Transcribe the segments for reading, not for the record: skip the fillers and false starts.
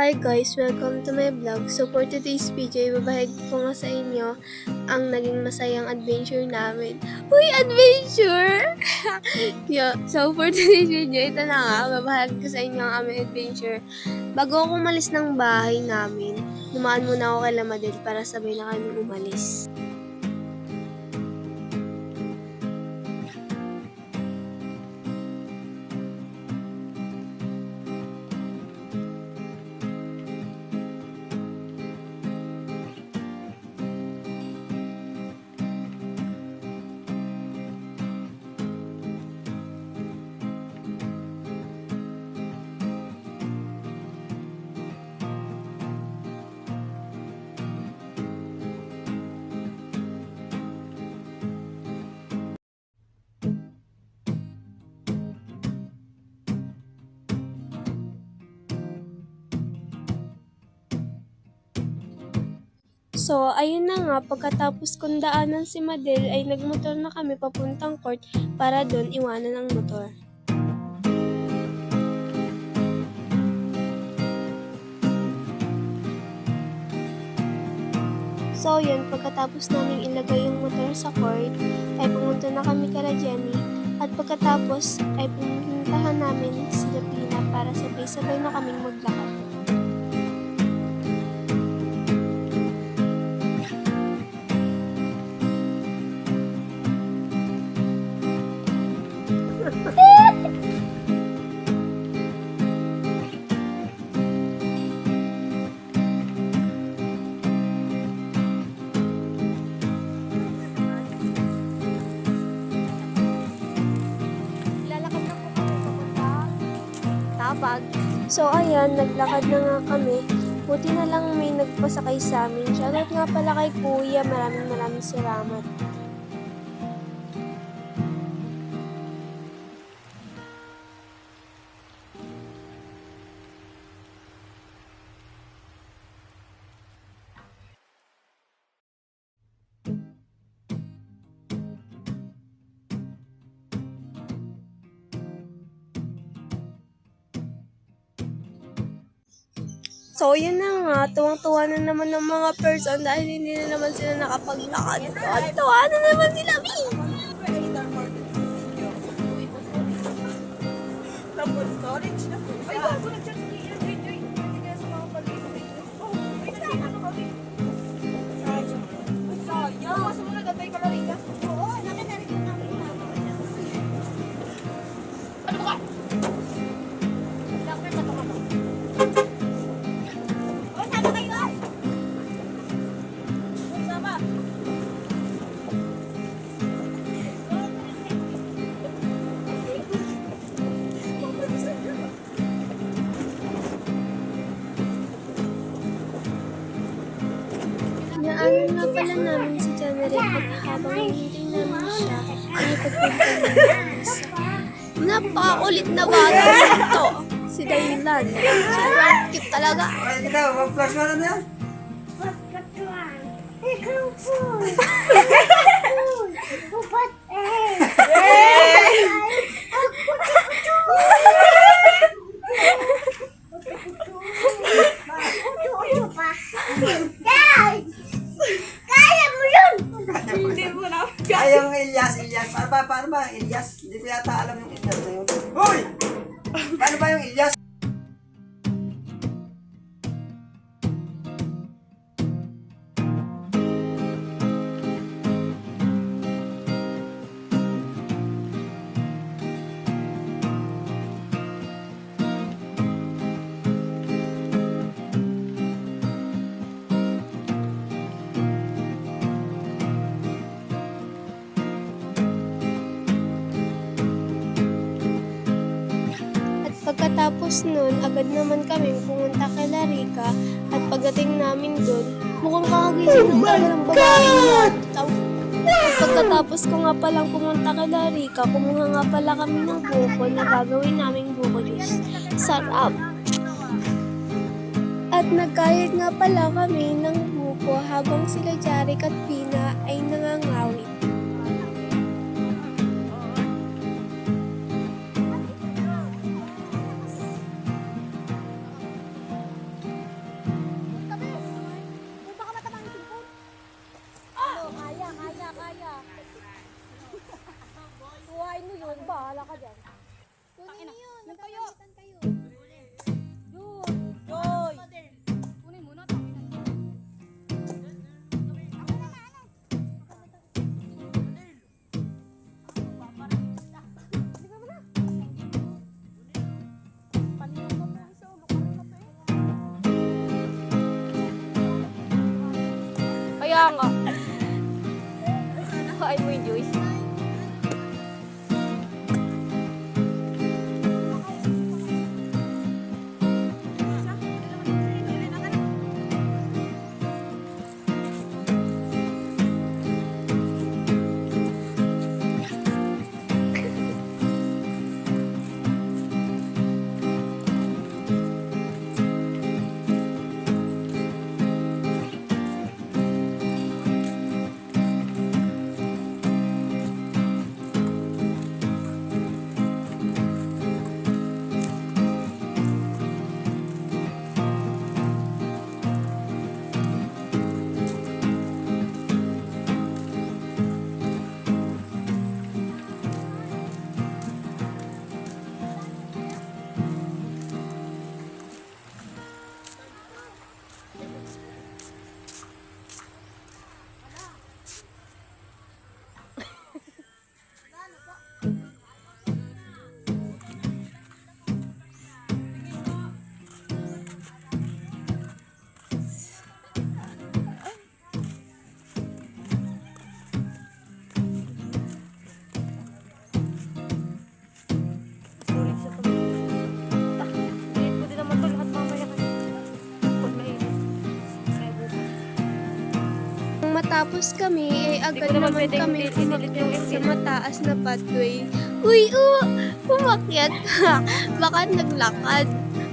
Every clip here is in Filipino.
Hi guys! Welcome to my vlog. So for today's video, ibabahagi ko nga sa inyo ang naging masayang adventure namin. Uy! Adventure! So for today's video, ito na nga, ibabahagi ko sa inyo ang aming adventure. Bago ako umalis ng bahay namin, dumaan muna ako kay Lamadel para sabay na kami umalis. So, ayun na nga, pagkatapos kong daanan si Madel ay nagmotor na kami papuntang court para doon iwanan ang motor. So, yun, pagkatapos namin ilagay yung motor sa court, ay pumunta na kami kala Jenny. At pagkatapos, ay pumuntahan namin si Lapina para sabay-sabay na kaming maglakad. So ayan, naglakad na nga kami. Buti na lang may nagpasakay sa amin. Shoutout nga pala kay Kuya, maraming salamat. So, yun na nga, tuwang-tuwa na naman ng mga person dahil hindi na naman sila nakapaglakad. Tuwang-tuwa na naman sila, Mi! Tapos storage na. Ay, bago nag-chat si Ian. Joy. Hindi kaya sa mga pag-ibig. Oh, may nag-ano kami. Sayang. Masa mo nag-atay ka na rin ka? Oo, nakatarik ko namin. Ano ba ka? Lakmer, bato ka ba? Naanan nga pala namin si January at habang hinintay namin siya, ay pagpunta namin sa napakakulit na bata nito. Si Daylan. Sobrang cute talaga. Ay, ikaw, mag-flash mo na yan? Ikaw po! Upat eh! Kaya mo yun! Hindi mo na. Ay, yung Elias. Paano ba Elias? Hindi ko yata alam yung Elias na yun. Hoy! Paano ba yung Elias? Pagkatapos nun, agad naman kami pumunta kay Larika at pagdating namin dun, mukhang kakagising ng talaga ng babae niya. At pagkatapos ko nga palang pumunta kay Larika, kumuha nga pala kami ng buko na gagawin naming buko juice. Sarap! At nagkayod nga pala kami ng buko habang sila Jarek at Pina ay nangangawit. ka dyan. Kunin niyo yun. Yung tuyo. Nagkakalitan kayo. Joy! Kunin mo na, tangin na. Kaya nga. Kain mo yung Joyce. Sulit siya to. Liit ko din naman to lahat mamaya kasi. Pag mainit. Kaya bukas. Nung matapos kami, agad Hindi ko naman naman pwedeng kami pinilit yung umakyat sa exit. mataas na pathway. Uy, umakyat ka. Baka naglakad.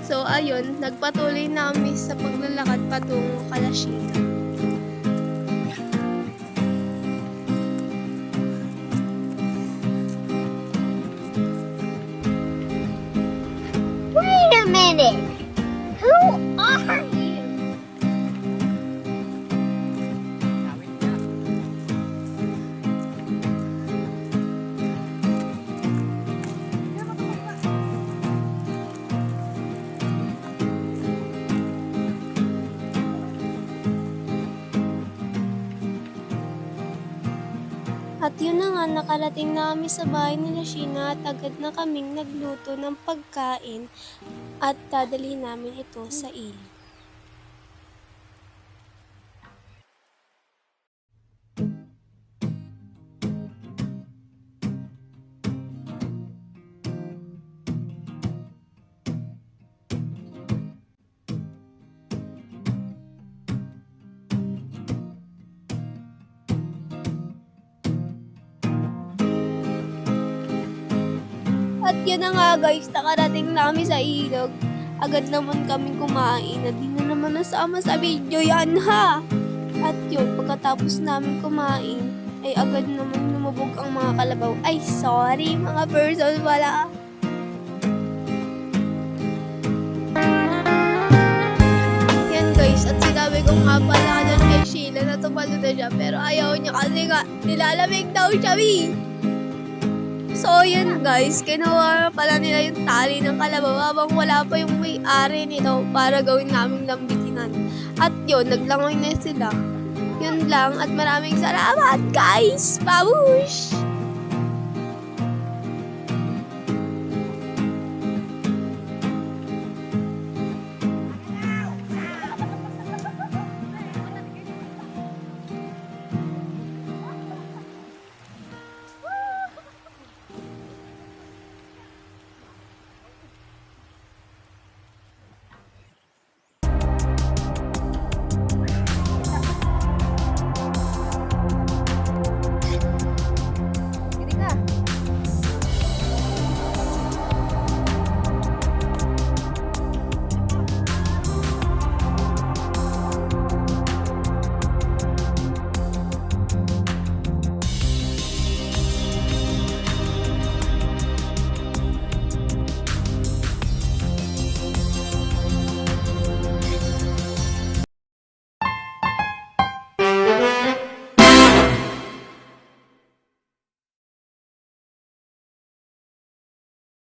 So, ayun, nagpatuloy na kami sa paglalakad patungo Kalashiga. Wait a minute. Who are you? At yun na nga, nakarating na kami sa bahay nila Sheena at agad na kaming nagluto ng pagkain at dadalhin namin ito sa ilog. At yun na nga guys, nakarating na kami sa ilog. Agad naman kami kumain at di na naman nasama sa video yan ha. At yun, pagkatapos namin kumain, ay agad naman lumubog ang mga kalabaw. Ay sorry mga person pala. Yan guys, at sinabi ko nga pala doon kay Sheila na tumalo na siya. Pero ayaw niya kasi nga, nilalamig daw siya So, yun guys, kinuha pala nila yung tali ng kalabaw habang wala pa yung may-ari nito para gawin naming lambitinan. At yun, naglangoy na sila. Yun lang at maraming salamat guys! Babush!